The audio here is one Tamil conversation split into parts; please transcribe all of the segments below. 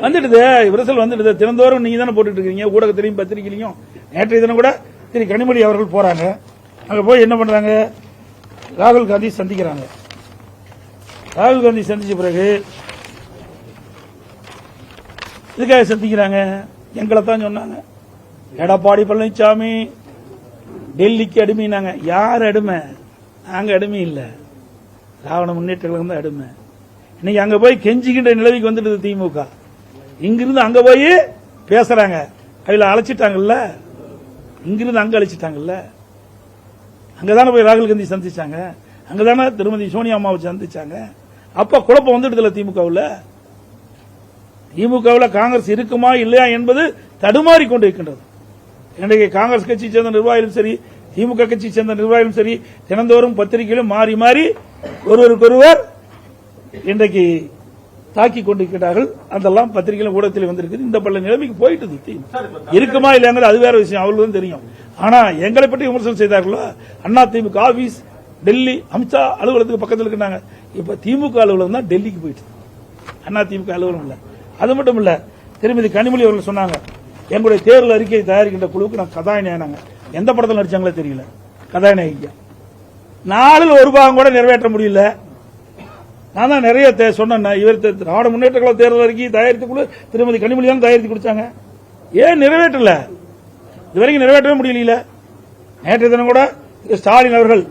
வந்துடுது, விரசல் வந்துடுது. தினந்தோறும் நீங்க தானே போட்டுட்டு இருக்கீங்க, ஊடகத்திலையும் பத்திரிகையிலையும். நேற்றைய தினம் கூட திரு கனிமொழி அவர்கள் போறாங்க, அங்க போய் என்ன பண்றாங்க, ராகுல் காந்தி சந்திக்கிறாங்க. ராகுல் காந்தி சந்திச்ச பிறகு இதுக்காக சந்திக்கிறாங்க, எங்களை தான் சொன்னாங்க. எடப்பாடி பழனிசாமி டெல்லிக்கு அடிமைனாங்க. யார் அடிமை? நாங்க அடிமை இல்ல, திராவிட முன்னேற்ற கழகம் தான் அடிமை. இன்னைக்கு அங்க போய் கெஞ்சிக்கின்ற நிலவுக்கு வந்துடுது திமுக. இங்கிருந்து அங்க போய் பேசுறாங்க, அதுல அழைச்சிட்டாங்கல்ல, இங்கிருந்து அங்க அழைச்சிட்டாங்கல்ல. அங்கதானே போய் ராகுல் காந்தி சந்திச்சாங்க, அங்கதானே திருமதி சோனியா அம்மாவை சந்திச்சாங்க. அப்ப குழப்பம் வந்துடுதுல திமுகவில். திமுகவில் காங்கிரஸ் இருக்குமா இல்லையா என்பது தடுமாறி கொண்டு இருக்கின்றது. இன்றைக்கு காங்கிரஸ் கட்சியை சேர்ந்த நிர்வாகிகளும் சரி, திமுக கட்சியை சேர்ந்த நிர்வாகிகளும் சரி, தினந்தோறும் பத்திரிகையிலும் மாறி மாறி ஒருவருக்கொருவர் இன்றைக்கு தாக்கி கொண்டிருக்கிறார்கள். அதெல்லாம் பத்திரிகையிலும் ஊடகத்தில் வந்திருக்கு. இந்த பல நிலைமைக்கு போயிட்டு இருக்குமா இல்லையாங்கிறது அது வேற விஷயம், அவர்களும் தெரியும். ஆனா எங்களை பற்றி விமர்சனம் செய்தார்களோ, அண்ணா திமுக ஆபீஸ் டெல்லி அமித்ஷா அலுவலகத்துக்கு பக்கத்தில் இருக்கிறாங்க. இப்ப திமுக அலுவலகம் தான் டெல்லிக்கு போயிட்டு, அண்ணா திமுக அலுவலகம் இல்ல. அது மட்டும் இல்ல, திருமதி கனிமொழி அவர்கள் சொன்னாங்க, எங்களுடைய தேர்தல் அறிக்கையை தயாரிக்கின்ற குழுவுக்கு நான் கதாநாயகனாங்க. எந்த படத்தில் நடிச்சாங்களோ தெரியல, கதாநாயகியா. நாளில் ஒரு பாகம் கூட நிறைவேற்ற முடியல. நான் தான் நிறைய சொன்னேன், இவர் திராவிட முன்னேற்ற கழக தேர்தல் அறிக்கை தயாரித்த குழு திருமதி கனிமொழி தான் தயாரித்து கொடுத்தாங்க. ஏன் நிறைவேற்றல? இதுவரைக்கும் நிறைவேற்றவே முடியல. நேற்றைய தினம் கூட ஸ்டாலின் அவர்கள்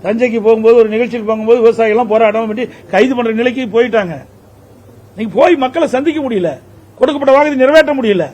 தஞ்சைக்கு போகும்போது, ஒரு நிகழ்ச்சியில் போகும்போது விவசாயிகள் போராட்டம் பண்ணி கைது பண்ற நிலைக்கு போயிட்டாங்க. நீங்க போய் மக்களை சந்திக்க முடியல, கொடுக்கப்பட்ட வாக்குறுதி நிறைவேற்ற முடியல.